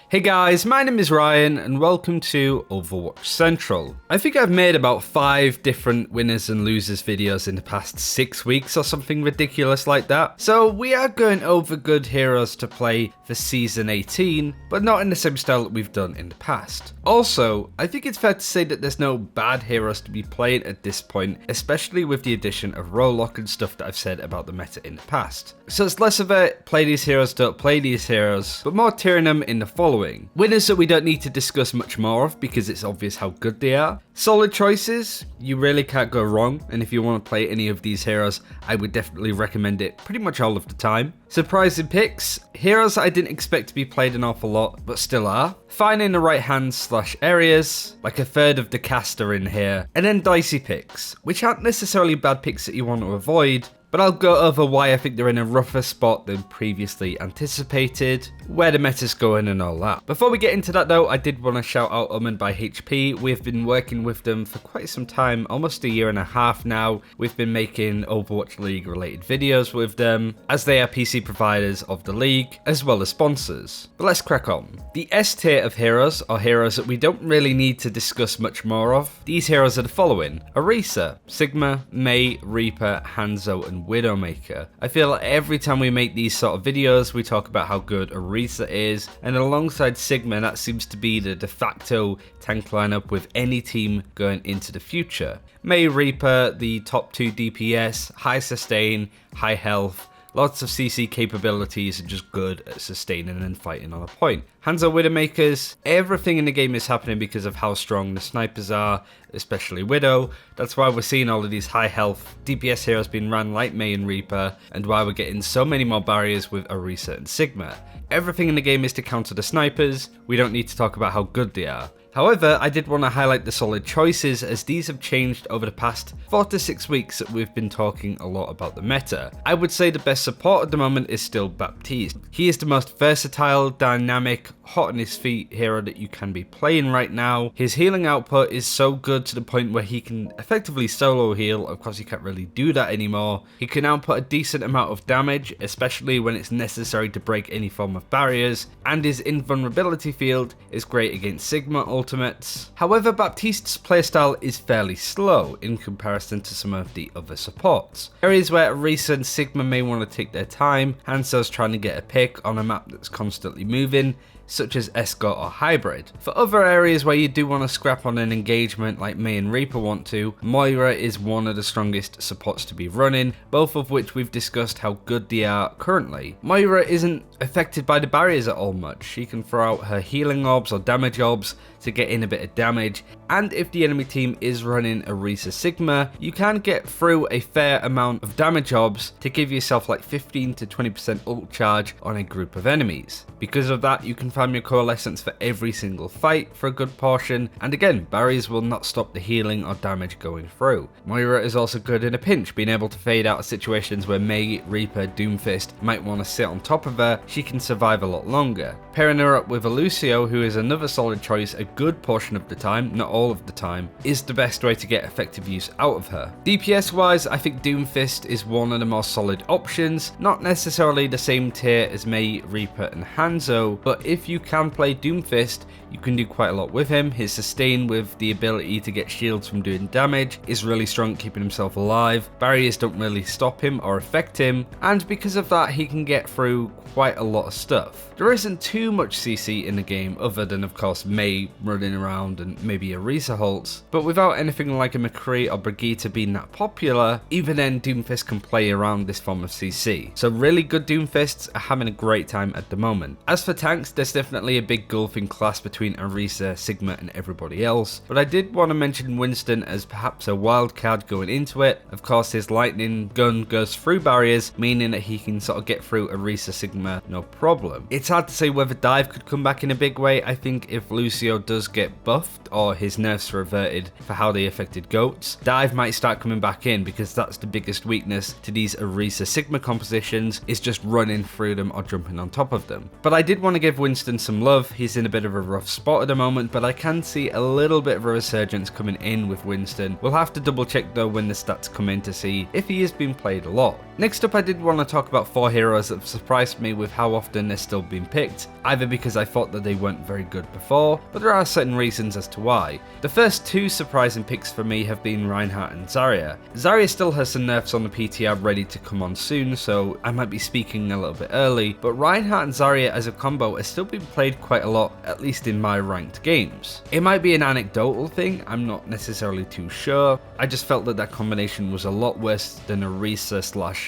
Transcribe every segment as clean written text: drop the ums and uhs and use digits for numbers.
Hey guys, my name is Ryan and welcome to Overwatch Central. I think I've made about 5 different winners and losers videos in the past 6 weeks or something ridiculous like that. So we are going over good heroes to play for Season 18, but not in the same style that we've done in the past. Also, I think it's fair to say that there's no bad heroes to be playing at this point, especially with the addition of role lock and stuff that I've said about the meta in the past. So it's less of a play these heroes, don't play these heroes, but more tiering them in the following. Winners that we don't need to discuss much more of because it's obvious how good they are. Solid choices, you really can't go wrong, and if you want to play any of these heroes, I would definitely recommend it pretty much all of the time. Surprising picks, heroes I didn't expect to be played an awful lot, but still are. Finding the right hands / areas, like a third of the cast are in here. And then dicey picks, which aren't necessarily bad picks that you want to avoid, but I'll go over why I think they're in a rougher spot than previously anticipated, where the meta's going and all that. Before we get into that though, I did want to shout out Omen by HP. We've been working with them for quite some time, almost a year and a half now. We've been making Overwatch League related videos with them, as they are PC providers of the league, as well as sponsors. But let's crack on. The S tier of heroes are heroes that we don't really need to discuss much more of. These heroes are the following: Orisa, Sigma, Mei, Reaper, Hanzo, and Widowmaker. I feel like every time we make these sort of videos, we talk about how good Orisa is, and alongside Sigma, that seems to be the de facto tank lineup with any team going into the future. Mei, Reaper, the top 2 DPS, high sustain, high health, lots of CC capabilities and just good at sustaining and fighting on a point. Hanzo, Widowmakers, everything in the game is happening because of how strong the snipers are, especially Widow. That's why we're seeing all of these high health DPS heroes being ran like Mei and Reaper, and why we're getting so many more barriers with Orisa and Sigma. Everything in the game is to counter the snipers, we don't need to talk about how good they are. However, I did want to highlight the solid choices, as these have changed over the past 4 to 6 weeks that we've been talking a lot about the meta. I would say the best support at the moment is still Baptiste. He is the most versatile, dynamic, hot on his feet hero that you can be playing right now. His healing output is so good to the point where he can effectively solo heal. Of course, he can't really do that anymore. He can output a decent amount of damage, especially when it's necessary to break any form of barriers, and his invulnerability field is great against Sigma ultimates. However, Baptiste's playstyle is fairly slow in comparison to some of the other supports. Areas where Orisa and Sigma may want to take their time, Hanzo's trying to get a pick on a map that's constantly moving, such as Escort or Hybrid. For other areas where you do want to scrap on an engagement like Mei and Reaper want to, Moira is one of the strongest supports to be running, both of which we've discussed how good they are currently. Moira isn't affected by the barriers at all much. She can throw out her healing orbs or damage orbs to get in a bit of damage, and if the enemy team is running Orisa Sigma, you can get through a fair amount of damage orbs to give yourself like 15 to 20% ult charge on a group of enemies. Because of that, you can farm your coalescence for every single fight for a good portion, and again, barriers will not stop the healing or damage going through. Moira is also good in a pinch, being able to fade out of situations where Mei, Reaper, Doomfist might want to sit on top of her. She can survive a lot longer. Pairing her up with a Lucio, who is another solid choice a good portion of the time, not all of the time, is the best way to get effective use out of her. DPS wise, I think Doomfist is one of the more solid options, not necessarily the same tier as Mei, Reaper and Hanzo, but if you can play Doomfist, you can do quite a lot with him. His sustain with the ability to get shields from doing damage is really strong at keeping himself alive. Barriers don't really stop him or affect him, and because of that he can get through quite a lot of stuff. There isn't too much CC in the game other than of course Mei running around and maybe Orisa ults, but without anything like a McCree or Brigitte being that popular, even then Doomfist can play around this form of CC. So really good Doomfists are having a great time at the moment. As for tanks, there's definitely a big gulfing class between Orisa, Sigma and everybody else, but I did want to mention Winston as perhaps a wild card going into it. Of course his lightning gun goes through barriers, meaning that he can sort of get through Orisa, Sigma no problem. It's hard to say whether Dive could come back in a big way. I think if Lucio does get buffed or his nerfs reverted for how they affected goats, Dive might start coming back in, because that's the biggest weakness to these Orisa Sigma compositions, is just running through them or jumping on top of them. But I did want to give Winston some love. He's in a bit of a rough tough spot at the moment, but I can see a little bit of a resurgence coming in with Winston. We'll have to double check though when the stats come in to see if he is being played a lot. Next up, I did want to talk about 4 heroes that have surprised me with how often they're still being picked, either because I thought that they weren't very good before, but there are certain reasons as to why. The first 2 surprising picks for me have been Reinhardt and Zarya. Zarya still has some nerfs on the PTR ready to come on soon, so I might be speaking a little bit early, but Reinhardt and Zarya as a combo are still being played quite a lot, at least in my ranked games. It might be an anecdotal thing, I'm not necessarily too sure. I just felt that that combination was a lot worse than Orisa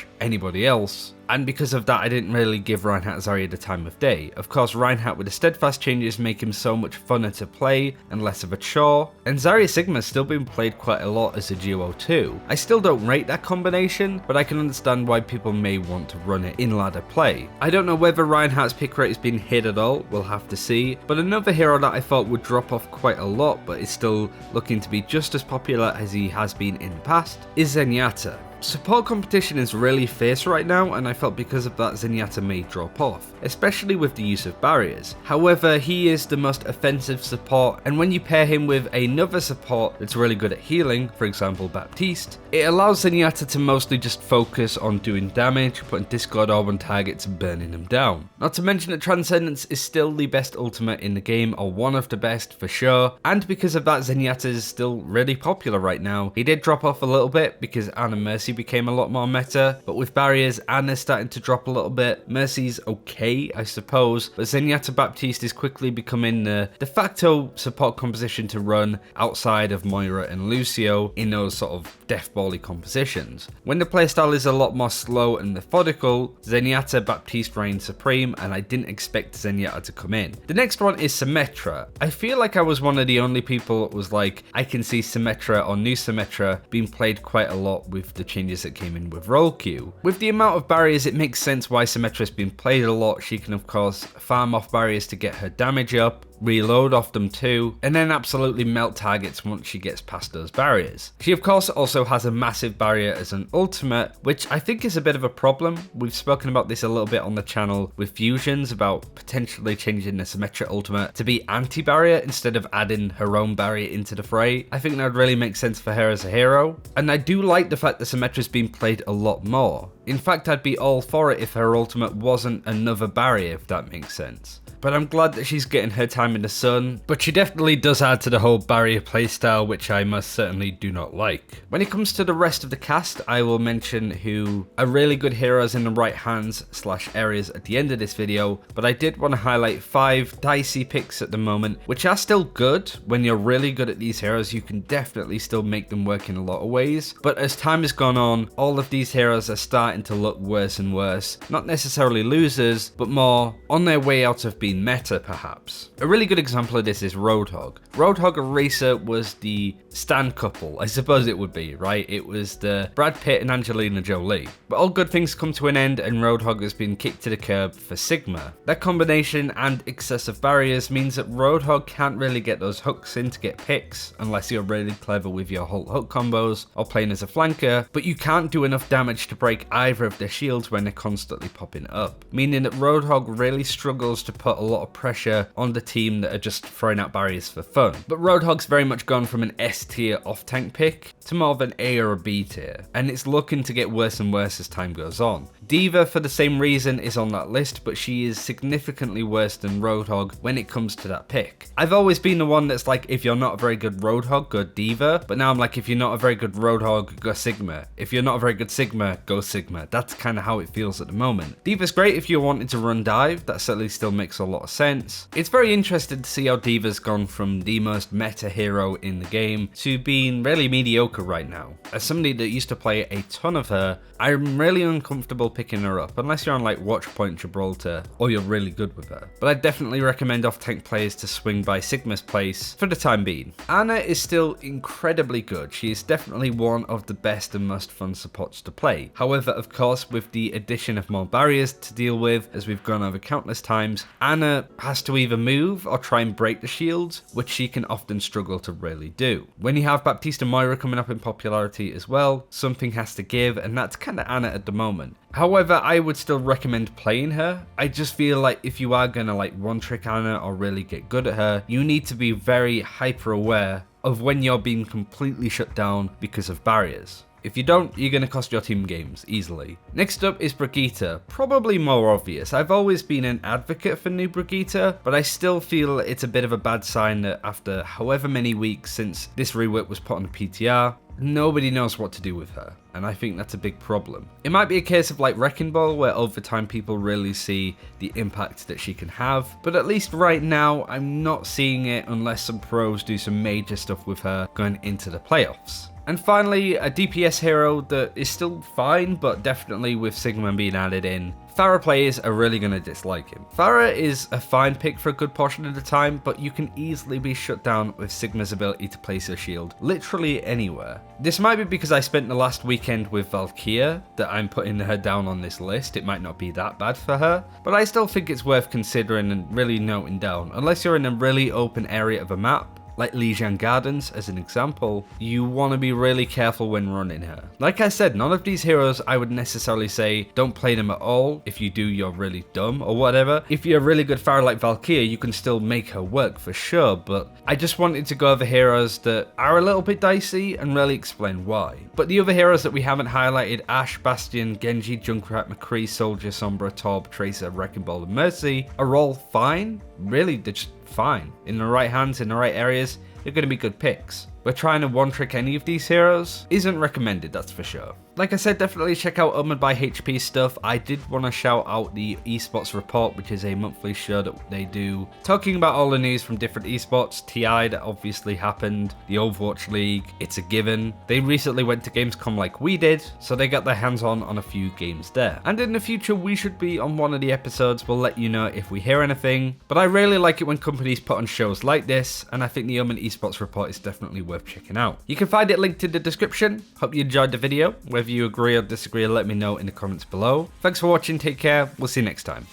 / anybody else, and because of that I didn't really give Reinhardt Zarya the time of day. Of course, Reinhardt with the steadfast changes make him so much funner to play and less of a chore, and Zarya Sigma's still being played quite a lot as a duo too. I still don't rate that combination, but I can understand why people may want to run it in ladder play. I don't know whether Reinhardt's pick rate has been hit at all, we'll have to see, but another hero that I thought would drop off quite a lot but is still looking to be just as popular as he has been in the past is Zenyatta. Support competition is really fierce right now, and I felt because of that Zenyatta may drop off, especially with the use of barriers. However, he is the most offensive support, and when you pair him with another support that's really good at healing, for example Baptiste, it allows Zenyatta to mostly just focus on doing damage, putting Discord Orb on targets and burning them down. Not to mention that Transcendence is still the best ultimate in the game, or one of the best for sure, and because of that Zenyatta is still really popular right now. He did drop off a little bit because Ana Mercy became a lot more meta, but with barriers, Ana's starting to drop a little bit. Mercy's okay, I suppose, but Zenyatta Baptiste is quickly becoming the de facto support composition to run outside of Moira and Lucio in those sort of deathbally compositions. When the playstyle is a lot more slow and methodical, Zenyatta Baptiste reigns supreme, and I didn't expect Zenyatta to come in. The next one is Symmetra. I feel like I was one of the only people that was like, I can see Symmetra or new Symmetra being played quite a lot with the changes that came in with roll queue. With the amount of barriers, it makes sense why Symmetra has been played a lot. She can of course farm off barriers to get her damage up, reload off them too, and then absolutely melt targets once she gets past those barriers. She of course also has a massive barrier as an ultimate, which I think is a bit of a problem. We've spoken about this a little bit on the channel with fusions about potentially changing the Symmetra ultimate to be anti-barrier instead of adding her own barrier into the fray. I think that would really make sense for her as a hero, and I do like the fact that Symmetra's been played a lot more. In fact, I'd be all for it if her ultimate wasn't another barrier, if that makes sense. But I'm glad that she's getting her time in the sun, but she definitely does add to the whole barrier playstyle, which I most certainly do not like. When it comes to the rest of the cast, I will mention who are really good heroes in the right hands / areas at the end of this video, but I did want to highlight 5 dicey picks at the moment, which are still good. When you're really good at these heroes, you can definitely still make them work in a lot of ways, but as time has gone on, all of these heroes are starting to look worse and worse. Not necessarily losers, but more on their way out of being meta perhaps. A really good example of this is Roadhog. Roadhog and Orisa was the Stan couple, I suppose it would be, right? It was the Brad Pitt and Angelina Jolie. But all good things come to an end, and Roadhog has been kicked to the curb for Sigma. That combination and excessive barriers means that Roadhog can't really get those hooks in to get picks unless you're really clever with your whole hook combos or playing as a flanker, but you can't do enough damage to break either of their shields when they're constantly popping up, meaning that Roadhog really struggles to put a lot of pressure on the team that are just throwing out barriers for fun. But Roadhog's very much gone from an S tier off tank pick to more of an A or a B tier, and it's looking to get worse and worse as time goes on. D.Va, for the same reason, is on that list, but she is significantly worse than Roadhog when it comes to that pick. I've always been the one that's like, if you're not a very good Roadhog, go D.Va, but now I'm like, if you're not a very good Roadhog, go Sigma. If you're not a very good Sigma, go Sigma. That's kind of how it feels at the moment. D.Va's great if you're wanting to run dive, that certainly still makes a lot of sense. It's very interesting to see how D.Va's gone from the most meta hero in the game to being really mediocre right now. As somebody that used to play a ton of her, I'm really uncomfortable picking her up, unless you're on like Watchpoint Gibraltar or you're really good with her. But I definitely recommend off-tank players to swing by Sigma's place for the time being. Ana is still incredibly good. She is definitely one of the best and most fun supports to play. However, of course, with the addition of more barriers to deal with, as we've gone over countless times, Ana Ana has to either move or try and break the shields, which she can often struggle to really do. When you have Baptiste and Moira coming up in popularity as well, something has to give, and that's kind of Ana at the moment. However, I would still recommend playing her. I just feel like if you are gonna like one trick Ana or really get good at her, you need to be very hyper aware of when you're being completely shut down because of barriers. If you don't, you're going to cost your team games easily. Next up is Brigitte, probably more obvious. I've always been an advocate for new Brigitte, but I still feel it's a bit of a bad sign that after however many weeks since this rework was put on the PTR, nobody knows what to do with her, and I think that's a big problem. It might be a case of like Wrecking Ball, where over time people really see the impact that she can have, but at least right now I'm not seeing it unless some pros do some major stuff with her going into the playoffs. And finally, a DPS hero that is still fine, but definitely with Sigma being added in, Pharah players are really going to dislike him. Pharah is a fine pick for a good portion of the time, but you can easily be shut down with Sigma's ability to place her shield literally anywhere. This might be because I spent the last weekend with Valkyria that I'm putting her down on this list. It might not be that bad for her, but I still think it's worth considering and really noting down. Unless you're in a really open area of a map, like Lijiang Gardens as an example, you want to be really careful when running her. Like I said, none of these heroes I would necessarily say don't play them at all. If you do, you're really dumb or whatever. If you're a really good Pharah like Valkyria, you can still make her work for sure, but I just wanted to go over heroes that are a little bit dicey and really explain why. But the other heroes that we haven't highlighted, Ashe, Bastion, Genji, Junkrat, McCree, Soldier, Sombra, Torb, Tracer, Wrecking Ball and Mercy are all fine. Really, they're just fine. In the right hands, in the right areas, they're going to be good picks. But trying to one-trick any of these heroes isn't recommended, that's for sure. Like I said, definitely check out Owned by HP stuff. I did want to shout out the Esports Report, which is a monthly show that they do, talking about all the news from different esports. TI that obviously happened, the Overwatch League, it's a given. They recently went to Gamescom like we did, so they got their hands on a few games there. And in the future, we should be on one of the episodes. We'll let you know if we hear anything. But I really like it when companies put on shows like this, and I think the Omen Esports Report is definitely worth checking out. You can find it linked in the description. Hope you enjoyed the video. Whether you agree or disagree, let me know in the comments below. Thanks for watching, take care, we'll see you next time.